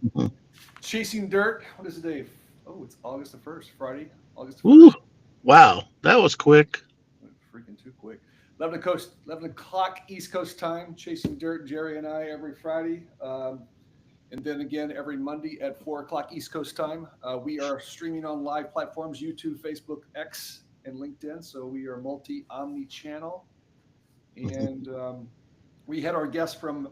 Mhm. Chasing Dirt. What is the day? Oh, it's August the 1st, Friday, August the Ooh, 1st. wow, that was quick. Went freaking too quick. 11 o'clock East Coast time. Chasing Dirt, Jerry and I every Friday. And then again every Monday at 4 o'clock East Coast time. We are streaming on live platforms YouTube, Facebook, X, and LinkedIn. So we are omni channel. And we had our guest from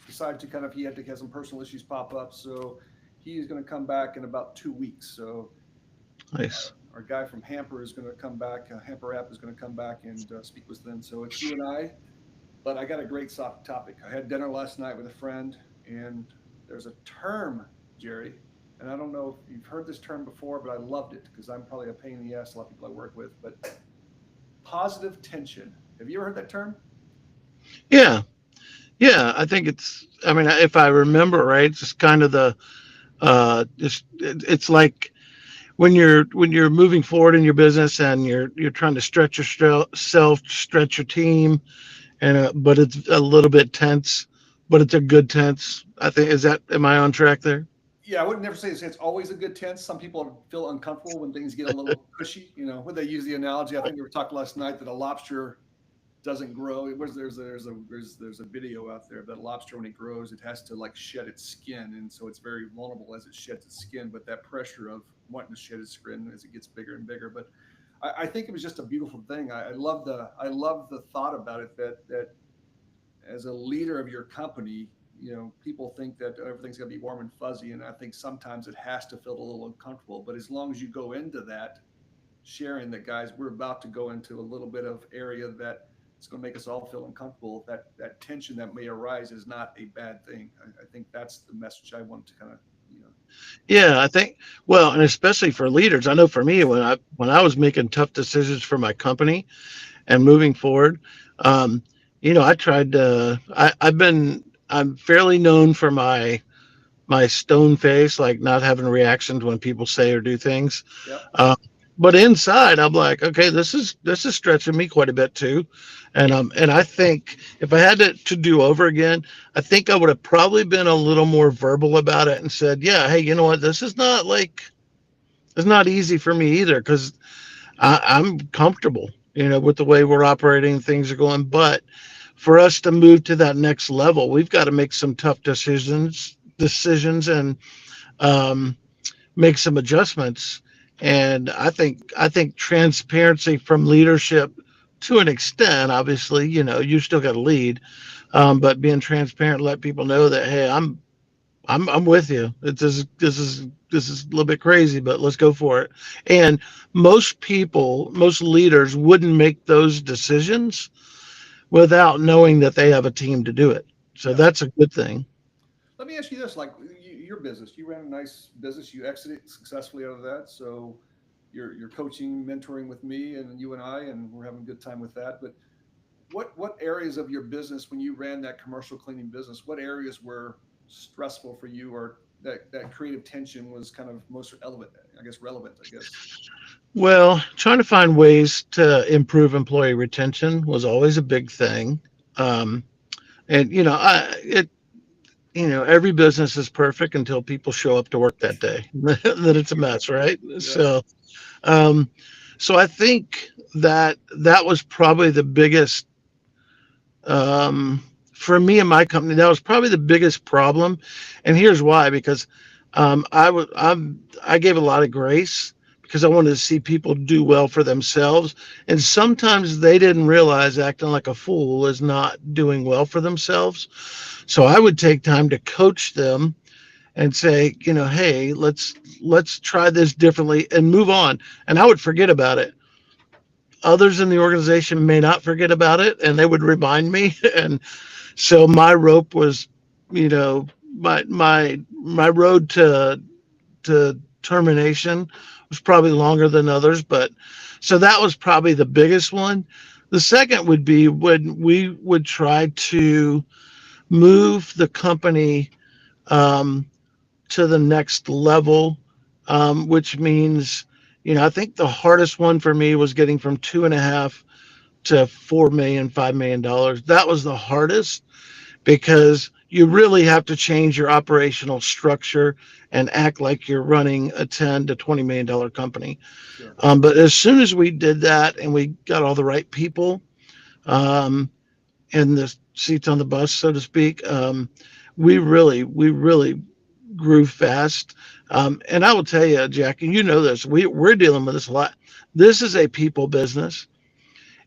decided to kind of, he had to have some personal issues pop up. So he is going to come back in about 2 weeks. So Nice. our guy from Hamper is going to come back. Hamper app is going to come back and speak with them. So it's you and I. But I got a great soft topic. I had dinner last night with a friend, and there's a term, Jerry, and I don't know if you've heard this term before, but I loved it because I'm probably a pain in the ass. A lot of people I work with, but positive tension. Have you ever heard that term? Yeah, yeah. I think it's. I mean, if I remember right, it's just kind of the. It's like when you're moving forward in your business and you're trying to stretch yourself, stretch your team, and but it's a little bit tense, but it's a good tense. I think is that. Am I on track there? Yeah, I would never say it's always a good tense. Some people feel uncomfortable when things get a little cushy. When they use the analogy, I think we were talking last night that a lobster doesn't grow. It was there's a video out there that a lobster when it grows, it has to like shed its skin, and so it's very vulnerable as it sheds its skin. But that pressure of wanting to shed its skin as it gets bigger and bigger. But I think it was just a beautiful thing. I love the thought about it that as a leader of your company, people think that everything's going to be warm and fuzzy, and I think sometimes it has to feel a little uncomfortable. But as long as you go into that sharing that, guys, we're about to go into a little bit of area that it's going to make us all feel uncomfortable. That tension that may arise is not a bad thing. I think that's the message I want to kind of, you know. Yeah, I think. Well, and especially for leaders, I know for me when I was making tough decisions for my company and moving forward, um, I tried to. I'm fairly known for my stone face, like not having reactions when people say or do things. Yep. Uh, but inside, I'm like, okay, this is stretching me quite a bit too, and I think if I had to do over again, I think I would have probably been a little more verbal about it and said, yeah, hey, you know what, this is not like it's not easy for me either because I'm comfortable, with the way we're operating, things are going, but for us to move to that next level, we've got to make some tough decisions and um, make some adjustments. And I think transparency from leadership to an extent, obviously, you still got to lead, but being transparent, let people know that hey, I'm with you. This is a little bit crazy, but let's go for it. And most leaders wouldn't make those decisions without knowing that they have a team to do it. So Yep. that's a good thing. Let me ask you this: like your business, you ran a nice business, you exited successfully out of that, so you're coaching, mentoring with me and you and I, and we're having a good time with that. But what areas of your business when you ran that commercial cleaning business, what areas were stressful for you, or that creative tension was kind of most relevant, I guess. Well, trying to find ways to improve employee retention was always a big thing. Um, and every business is perfect until people show up to work that day. Then it's a mess, right? Yeah. Um, so I think that was probably the biggest for me and my company. That was probably the biggest problem, and here's why: because I gave a lot of grace because I wanted to see people do well for themselves, and sometimes they didn't realize acting like a fool is not doing well for themselves. So I would take time to coach them and say, hey, let's try this differently and move on. And I would forget about it. Others in the organization may not forget about it, and they would remind me. And so my rope was, my road to termination was probably longer than others, but so that was probably the biggest one. The second would be when we would try to move the company um, to the next level, which means, I think the hardest one for me was getting from 2.5 to 4 million, $5 million. That was the hardest because you really have to change your operational structure and act like you're running a 10 to $20 million company. Sure. But as soon as we did that and we got all the right people um, in the seats on the bus, so to speak, we really grew fast. And I will tell you, Jack, and you know this, we're dealing with this a lot. This is a people business,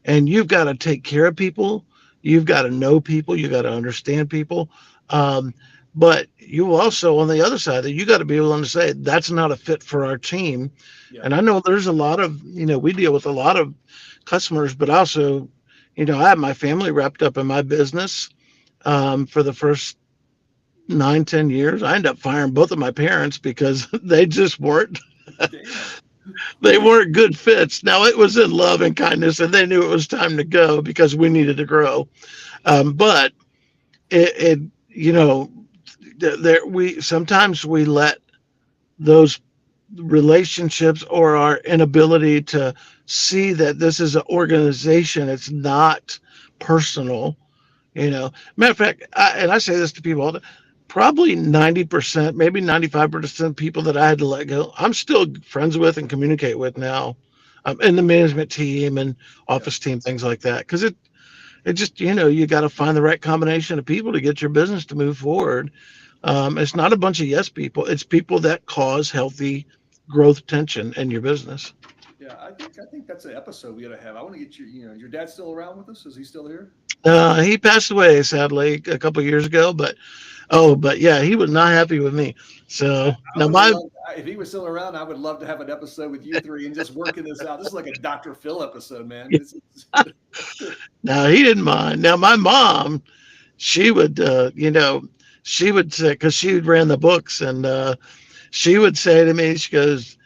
and you've got to take care of people. You've got to know people. You got to understand people. Um, but you also, on the other side, that you got to be willing to say that's not a fit for our team. Yeah. And I know there's a lot of, we deal with a lot of customers, but also, I have my family wrapped up in my business for the first 9, 10 years. I ended up firing both of my parents because they just weren't Damn. they weren't good fits. Now it was in love and kindness, and they knew it was time to go because we needed to grow. But it you know, there we sometimes we let those relationships or our inability to see that this is an organization. It's not personal. Matter of fact, and I say this to people all the probably 90%, maybe 95% of people that I had to let go, I'm still friends with and communicate with now, in the management team and Yeah. office team, things like that. Because it just, you got to find the right combination of people to get your business to move forward. It's not a bunch of yes people, it's people that cause healthy growth tension in your business. Yeah. I think that's an episode we got to have. I want to get your dad still around with us? Is he still here? He passed away sadly a couple of years ago, but yeah, he was not happy with me. So I now would have my loved if he was still around. I would love to have an episode with you three and just working this out. This is like a Dr. Phil episode, man. This is, now he didn't mind. Now my mom, she would, she would say because she ran the books, and she would say to me, she goes,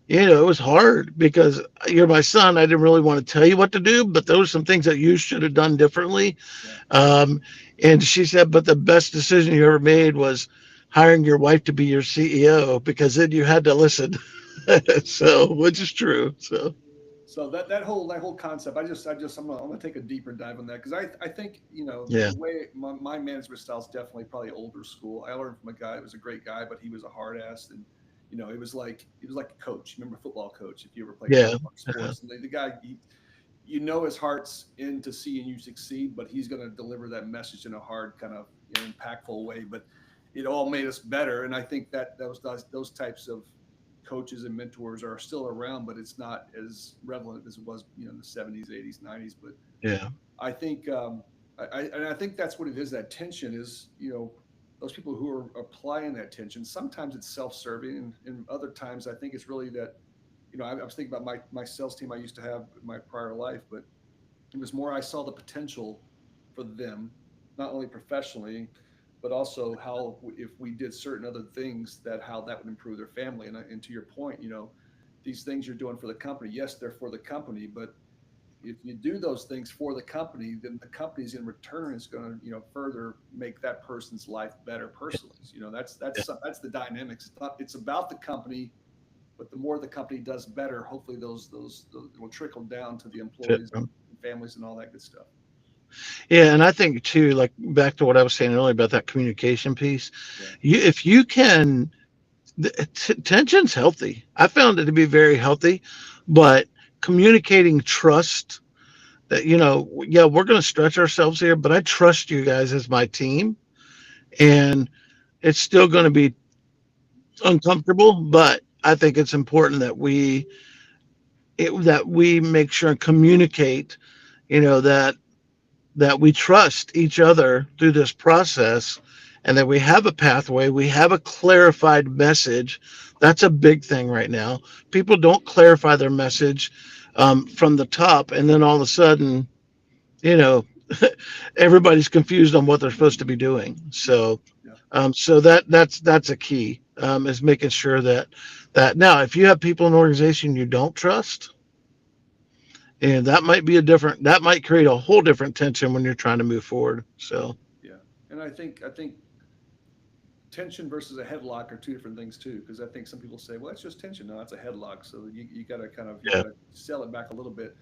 it was hard because you're my son. I didn't really want to tell you what to do, but those are some things that you should have done differently. yeah, Um, and she said, but the best decision you ever made was hiring your wife to be your CEO because then you had to listen. So, which is true. So, so that whole concept, I'm gonna take a deeper dive on that because I think yeah, the way my management style is definitely probably older school. I learned from a guy that was a great guy, but he was a hard ass, and it was like a coach. Remember a football coach if you ever played yeah, football sports, and the guy his heart's in to seeing you succeed, but he's going to deliver that message in a hard kind of impactful way. But it all made us better, and I think that those types of coaches and mentors are still around, but it's not as relevant as it was in the 70s, 80s, 90s. But yeah, I think I think that's what it is. That tension is those people who are applying that tension. Sometimes it's self-serving, and other times I think it's really that I was thinking about my sales team I used to have in my prior life, but it was more I saw the potential for them, not only professionally, but also how if we did certain other things that how that would improve their family. And to your point, these things you're doing for the company, yes, they're for the company, but if you do those things for the company, then the company's in return is going to further make that person's life better personally. That's yeah, that's the dynamics. It's about the company, but the more the company does better, hopefully those will trickle down to the fit employees, them. families, and all that good stuff. Yeah, and I think too, like back to what I was saying earlier about that communication piece. Yeah, If you can, tension's healthy. I found it to be very healthy, but communicating trust that yeah, we're going to stretch ourselves here, but I trust you guys as my team, and it's still going to be uncomfortable, but I think it's important that we make sure and communicate, that we trust each other through this process, and that we have a pathway, we have a clarified message. That's a big thing right now. People don't clarify their message from the top, and then all of a sudden, you know, everybody's confused on what they're supposed to be doing. yeah, So, yeah, that's a key, is making sure that now, if you have people in an organization you don't trust, and that might create a whole different tension when you're trying to move forward. So, yeah. And I think tension versus a headlock are two different things too, because I think some people say, well, it's just tension. No, it's a headlock. So you got to you yeah, got to sell it back a little bit.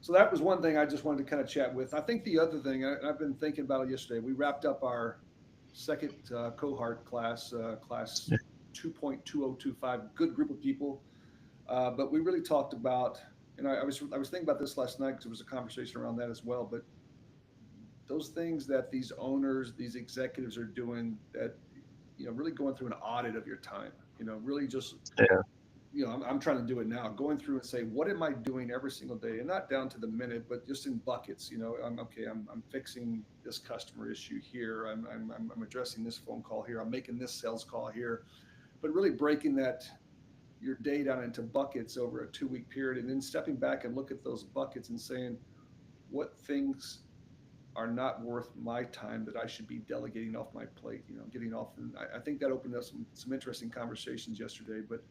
So that was one thing I just wanted to kind of chat with. I think the other thing I've been thinking about it yesterday. We wrapped up our second cohort class, class 2.2025, good group of people. But we really talked about, and I was thinking about this last night because there was a conversation around that as well. But those things that these owners, these executives are doing, that really going through an audit of your time, really just Yeah. I'm trying to do it now, going through and say, what am I doing every single day? And not down to the minute, but just in buckets. I'm okay. I'm fixing this customer issue here. I'm addressing this phone call here. I'm making this sales call here. But really breaking that your day down into buckets over a 2 week period, and then stepping back and look at those buckets and saying, what things are not worth my time that I should be delegating off my plate, getting off. And I think that opened up some interesting conversations yesterday. But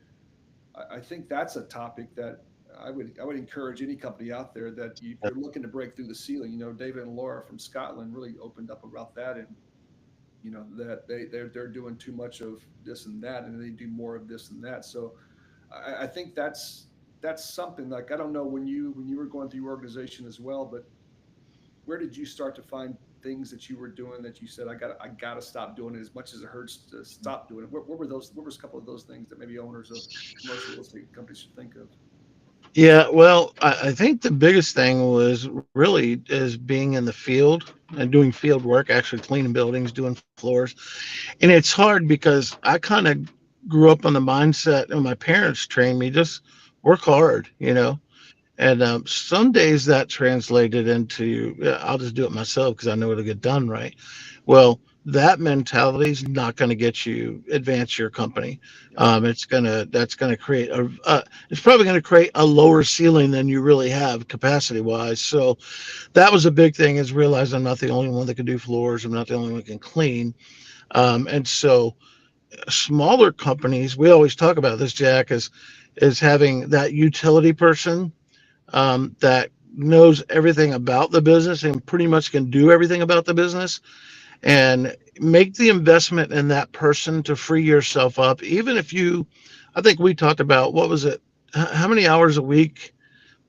I think that's a topic that I would encourage any company out there that if you're looking to break through the ceiling. David and Laura from Scotland really opened up about that, and that they're doing too much of this and that, and they do more of this and that. So I think that's something, like, I don't know when you were going through your organization as well, but where did you start to find things that you were doing that you said, I gotta stop doing it, as much as it hurts to stop doing it? What were those? What was a couple of those things that maybe owners of commercial real estate companies should think of? Yeah, well, I think the biggest thing was really is being in the field and doing field work, actually cleaning buildings, doing floors. And it's hard because I kind of grew up on the mindset, and my parents trained me just work hard, And some days that translated into, "Yeah, I'll just do it myself because I know it'll get done right." Well, that mentality is not going to get you advance your company. Yeah, That's gonna create it's probably going to create a lower ceiling than you really have capacity wise. So that was a big thing, is realize I'm not the only one that can do floors. I'm not the only one that can clean. And so smaller companies, we always talk about this, Jack, is having that utility person that knows everything about the business and pretty much can do everything about the business, and make the investment in that person to free yourself up. Even if I think we talked about, what was it? How many hours a week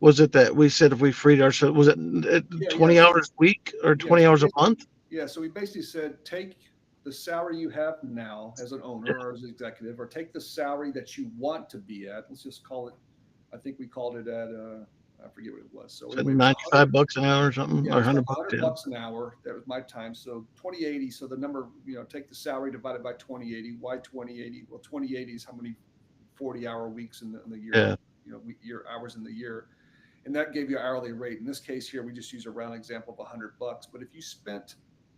was it that we said if we freed ourselves? Was it yeah, yeah. 20 So hours a week or yeah, 20 so hours a month? yeah, so we basically said, take the salary you have now as an owner or as an executive, or take the salary that you want to be at. Let's just call it. I think we called it at. I forget what it was. So So anyway, it was 95 bucks an hour or something, Yeah, or it was like 100 a bucks. hundred Yeah. bucks an hour. That was my time. So 2080. So the number, take the salary divided by 2080. Why 2080? Well, 2080 is how many 40-hour weeks in the year, Yeah. year hours in the year. And that gave you an hourly rate. In this case here, we just use a round example of $100. But if you spent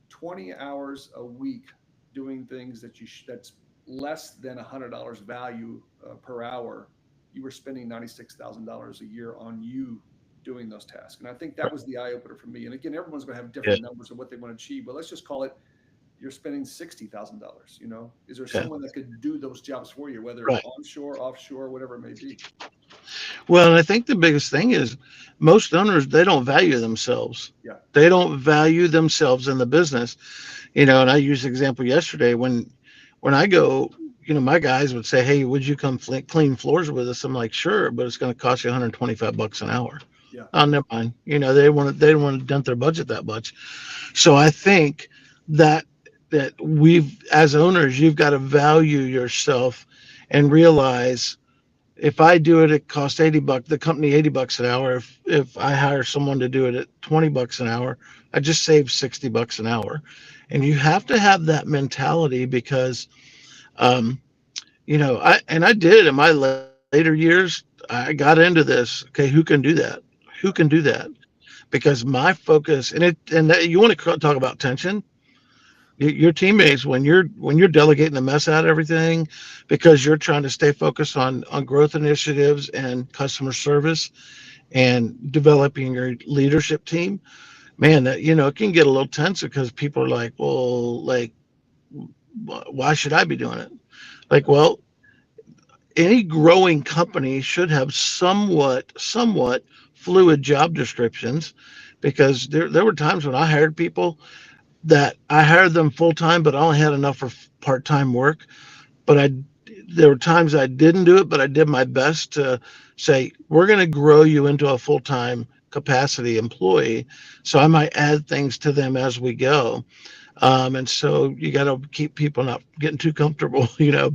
20 hours a week doing things that's less than $100 value per hour, you were spending $96,000 a year on you doing those tasks. And I think that was the eye opener for me. And again, everyone's going to have Yeah. different numbers of what they want to achieve, but let's just call it, you're spending $60,000. Is there Yeah. someone that could do those jobs for you, whether it's Right. onshore, offshore, whatever it may be? Well, and I think the biggest thing is most owners, they don't value themselves. Yeah. They don't value themselves in the business. And I used the example yesterday when I go, my guys would say, "Hey, would you come clean floors with us?" I'm like, "Sure, but it's going to cost you 125 bucks an hour." Yeah. Oh, never mind. They don't want to dent their budget that much. So I think that as owners, you've got to value yourself and realize, if I do it, it costs 80 bucks, the company 80 bucks an hour. If I hire someone to do it at 20 bucks an hour, I just save 60 bucks an hour. And you have to have that mentality because, um, I did in my later years, I got into this. Okay, who can do that? Who can do that? Because my focus, you want to talk about tension. Your teammates, when you're delegating the mess out of everything because you're trying to stay focused on growth initiatives and customer service and developing your leadership team, man, that it can get a little tense because people are like, well, like, why should I be doing it? Like, Yeah. well, any growing company should have somewhat fluid job descriptions, because there were times when I hired people that I hired them full time, but I only had enough for part time work. But there were times I didn't do it, but I did my best to say, we're going to grow you into a full time capacity employee. So I might add things to them as we go. And so you got to keep people not getting too comfortable, But Yeah.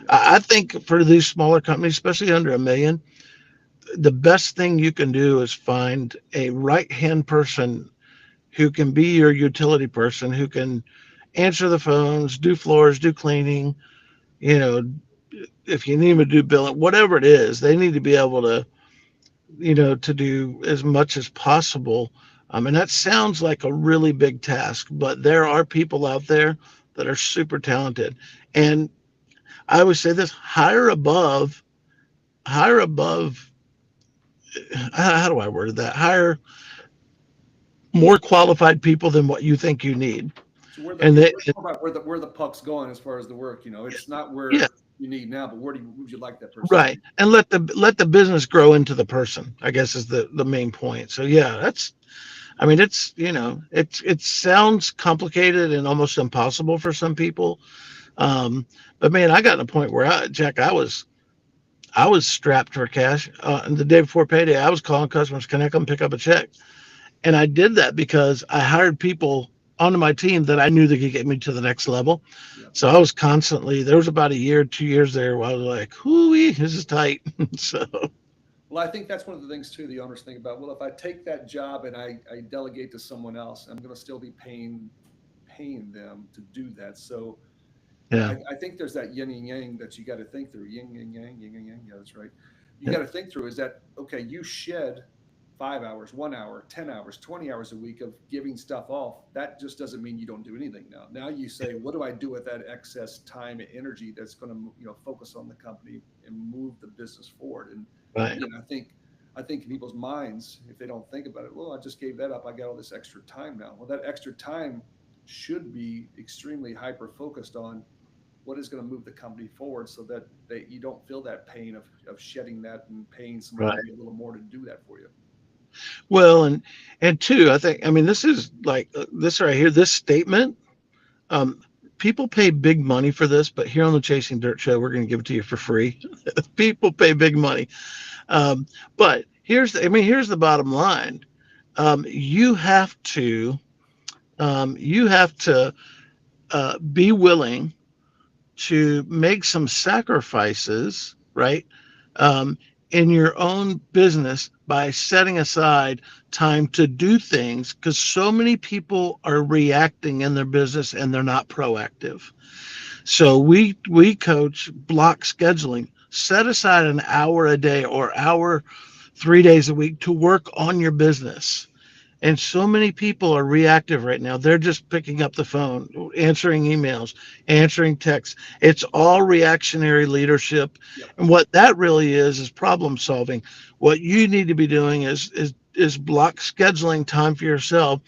I think for these smaller companies, especially under a million, the best thing you can do is find a right hand person who can be your utility person, who can answer the phones, do floors, do cleaning, you know, if you need to do billing, whatever it is, they need to be able to, to do as much as possible. And that sounds like a really big task, but there are people out there that are super talented. And I would say this: hire above. How do I word that? Hire more qualified people than what you think you need. So where the And they, let's talk about where the puck's going as far as the work. It's not yeah, where you need now, but where would you like that person to right. be? And let the business grow into the person, I guess, is the main point. So yeah, I mean, it sounds complicated and almost impossible for some people. Um, but man, I got to a point where Jack, I was strapped for cash. And the day before payday, I was calling customers, can I come pick up a check? And I did that because I hired people onto my team that I knew that could get me to the next level. Yeah. So I was constantly, there was about a year, 2 years there where I was like, hooey, this is tight. So Well, I think that's one of the things too the owners think about. Well, if I take that job and I delegate to someone else, I'm going to still be paying them to do that. So yeah, I think there's that yin and yang that you got to think through. Yin and yang, yin and yang. Yeah, that's right. You yeah, got to think through is that okay? You shed 5 hours, 1 hour, 10 hours, 20 hours a week of giving stuff off. That just doesn't mean you don't do anything now. Now you say, what do I do with that excess time and energy that's going to focus on the company and move the business forward? And right, again, I think in people's minds, if they don't think about it, well, I just gave that up. I got all this extra time now. Well, that extra time should be extremely hyper focused on what is going to move the company forward so that you don't feel that pain of shedding that and paying somebody right. maybe a little more to do that for you. Well, and two, I think, I mean, this is like this right here, this statement. Um, People pay big money for this, but here on the Chasing Dirt Show, we're going to give it to you for free. People pay big money. Um, but here's the bottom line. You have to, be willing to make some sacrifices, right? Um, in your own business by setting aside time to do things because so many people are reacting in their business and they're not proactive. So we coach block scheduling. Set aside an hour a day or hour 3 days a week to work on your business. And so many people are reactive right now. They're just picking up the phone, answering emails, answering texts. It's all reactionary leadership. Yep. And what that really is problem solving. What you need to be doing is block scheduling time for yourself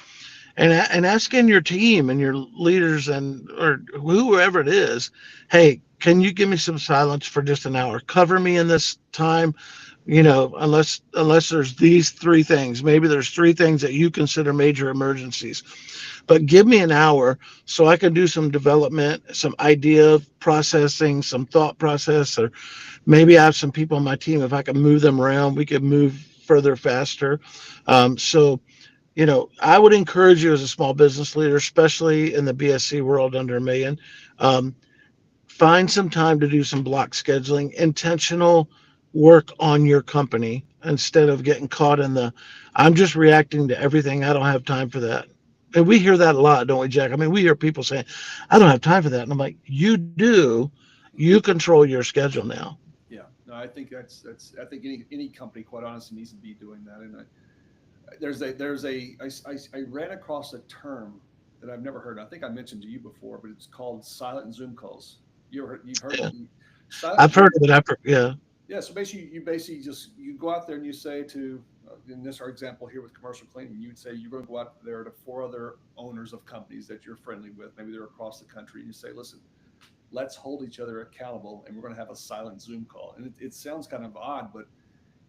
and asking your team and your leaders and or whoever it is, hey, can you give me some silence for just an hour? Cover me in this time, unless there's these three things. Maybe there's three things that you consider major emergencies, but give me an hour so I can do some development, some idea processing, some thought process, or maybe I have some people on my team. If I can move them around, we could move further faster. So I would encourage you as a small business leader, especially in the BSC world under a million, um, find some time to do some block scheduling, intentional work on your company instead of getting caught in I'm just reacting to everything. I don't have time for that. And we hear that a lot, don't we, Jack? I mean, we hear people saying, I don't have time for that. And I'm like, you do. You control your schedule now. Yeah. No, I think that's. I think any company, quite honestly, needs to be doing that. And I ran across a term that I've never heard. I think I mentioned to you before, but it's called silent Zoom calls. You've heard Yeah. of the silent I've heard Zoom. of it. Yeah. Yeah, so basically, you just you go out there and you say to, in this our example here with commercial cleaning, you'd say you're going to go out there to four other owners of companies that you're friendly with, maybe they're across the country, and you say, listen, let's hold each other accountable, and we're going to have a silent Zoom call. And it sounds kind of odd, but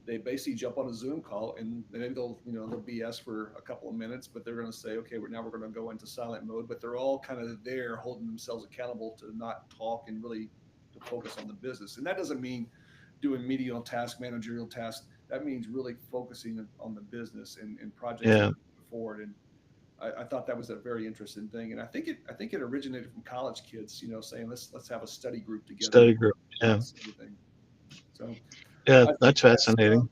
they basically jump on a Zoom call, and maybe they'll BS for a couple of minutes, but they're going to say, okay, we're going to go into silent mode, but they're all kind of there holding themselves accountable to not talk and really to focus on the business. And that doesn't mean doing medial task, managerial tasks. That means really focusing on the business and projects that Yeah. are moving forward. And I thought that was a very interesting thing, and I think it originated from college kids, you know, saying let's have a study group together Study and group. Yeah. discuss everything. So Yeah. I think That's fascinating.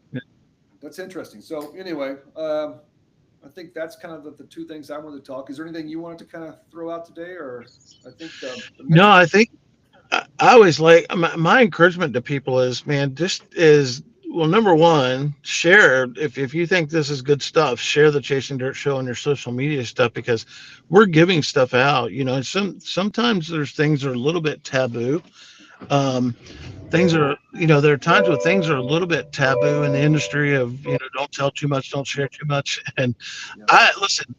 that's interesting. So anyway, I think that's kind of the two things I wanted to talk. Is there anything you wanted to kind of throw out today, or I think the No, mentorship. I think I always like my encouragement to people is, man, just is, well, number one, share if you think this is good stuff, share the Chasing Dirt show on your social media stuff because we're giving stuff out. You know, and sometimes there's things that are a little bit taboo. Um, things are, there are times when things are a little bit taboo in the industry of, don't tell too much, don't share too much. And Yeah. I listen,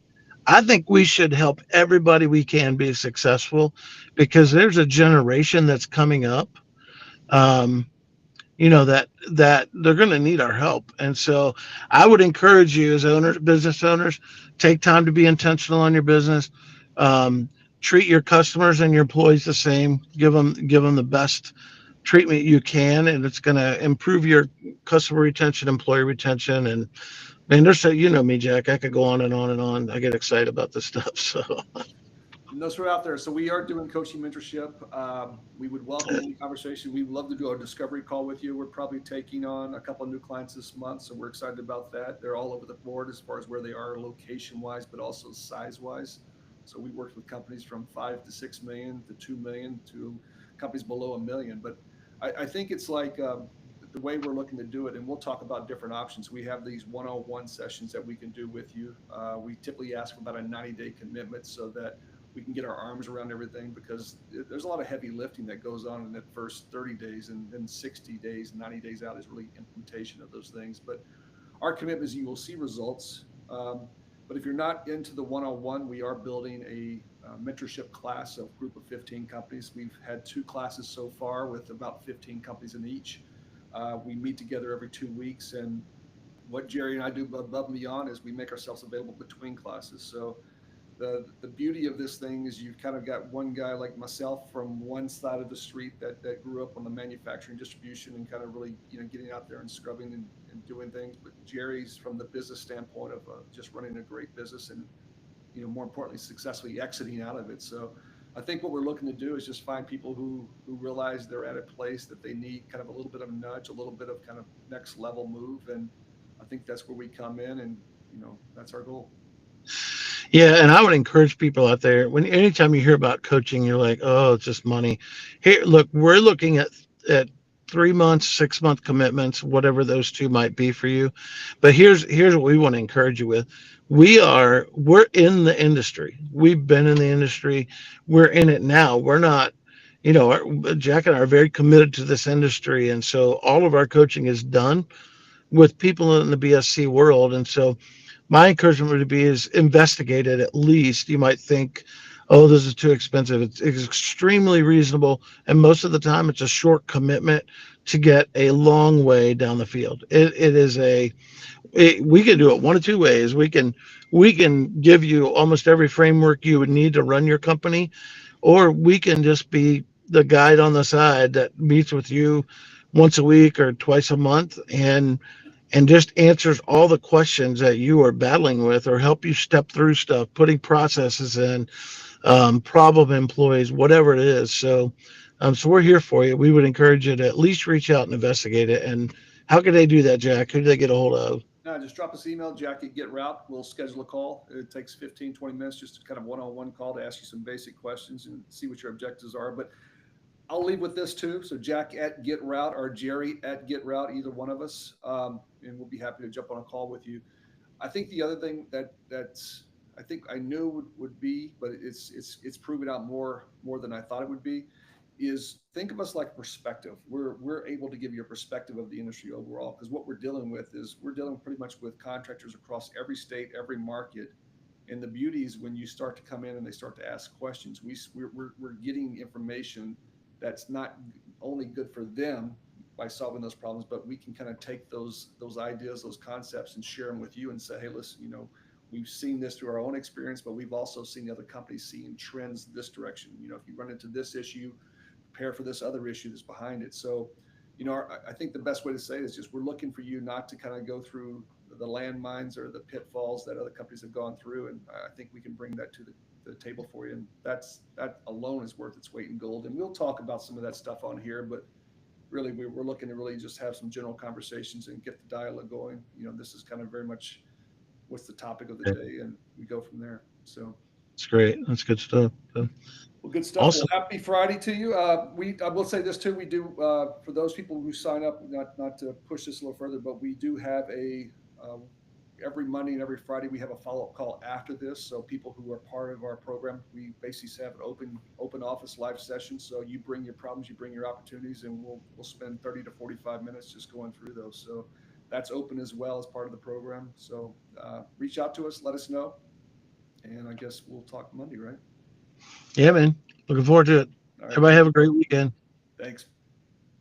I think we should help everybody we can be successful because there's a generation that's coming up, um, that they're going to need our help. And so I would encourage you as owners, business owners, take time to be intentional on your business. Um, treat your customers and your employees the same. Give them the best treatment you can, and it's going to improve your customer retention, employee retention, and man, there's so, me, Jack. I could go on and on and on. I get excited about this stuff. So No, we're out there. So we are doing coaching mentorship. We would welcome any conversation. We'd love to do a discovery call with you. We're probably taking on a couple of new clients this month, so we're excited about that. They're all over the board as far as where they are location wise, but also size wise. So we worked with companies from 5 to 6 million to 2 million to companies below a million. But I think it's like the way we're looking to do it, and we'll talk about different options. We have these one-on-one sessions that we can do with you. We typically ask for about a 90-day commitment so that we can get our arms around everything because there's a lot of heavy lifting that goes on in that first 30 days, and then 60 days, 90 days out is really implementation of those things. But our commitment is you will see results. But if you're not into the one-on-one, we are building a mentorship class of group of 15 companies. We've had 2 classes so far with about 15 companies in each. We meet together every 2 weeks, and what Jerry and I do above and beyond is we make ourselves available between classes. So the beauty of this thing is you've kind of got one guy like myself from one side of the street that grew up on the manufacturing distribution and kind of really getting out there and scrubbing and doing things. But Jerry's from the business standpoint of just running a great business and more importantly successfully exiting out of it. So I think what we're looking to do is just find people who realize they're at a place that they need kind of a little bit of a nudge, a little bit of kind of next level move, and I think that's where we come in, and that's our goal. yeah, and I would encourage people out there when anytime you hear about coaching, you're like, oh, it's just money. Here, look, we're looking at 3 months, 6 month commitments, whatever those two might be for you. But here's what we want to encourage you with. We're in the industry. We've been in the industry. We're in it now. We're not, Jack and I are very committed to this industry, and so all of our coaching is done with people in the BSC world, and so my encouragement would be is investigate it at least. You might think, oh, this is too expensive. It's extremely reasonable, and most of the time, it's a short commitment to get a long way down the field. It is we can do it one of two ways. We can give you almost every framework you would need to run your company, or we can just be the guide on the side that meets with you once a week or twice a month and just answers all the questions that you are battling with or help you step through stuff, putting processes in, problem employees, whatever it is. So we're here for you. We would encourage you to at least reach out and investigate it. And how can they do that, Jack? Who do they get a hold of? No, just drop us an email, Jackie Get Route. We'll schedule a call. It takes 15, 20 minutes, just kind of one-on-one call to ask you some basic questions and see what your objectives are. But I'll leave with this too. So Jack at Get Route or Jerry at Get Route, either one of us, and we'll be happy to jump on a call with you. I think the other thing that's I think I knew would be, but it's proven out more than I thought it would be, is think of us like perspective. We're able to give you a perspective of the industry overall because what we're dealing with is we're dealing pretty much with contractors across every state, every market. And the beauty is when you start to come in and they start to ask questions, we're getting information that's not only good for them by solving those problems, but we can kind of take those ideas, those concepts, and share them with you and say, hey, listen, we've seen this through our own experience, but we've also seen other companies seeing trends this direction. If you run into this issue, prepare for this other issue that's behind it. So, I think the best way to say it is just we're looking for you not to kind of go through the landmines or the pitfalls that other companies have gone through. And I think we can bring that to the table for you. And that alone is worth its weight in gold. And we'll talk about some of that stuff on here, but really we're looking to really just have some general conversations and get the dialogue going. This is kind of very much what's the topic of the day, and we go from there. So It's great. That's good stuff. So, well, good stuff. awesome. Well, happy Friday to you. I will say this too. We do for those people who sign up, not to push this a little further, but we do have a every Monday and every Friday we have a follow up call after this. So people who are part of our program, we basically have an open office live session. So you bring your problems, you bring your opportunities, and we'll spend 30 to 45 minutes just going through those. So that's open as well as part of the program. So reach out to us, let us know, and I guess we'll talk Monday, right? Yeah, man. Looking forward to it. All right. Everybody have a great weekend. Thanks.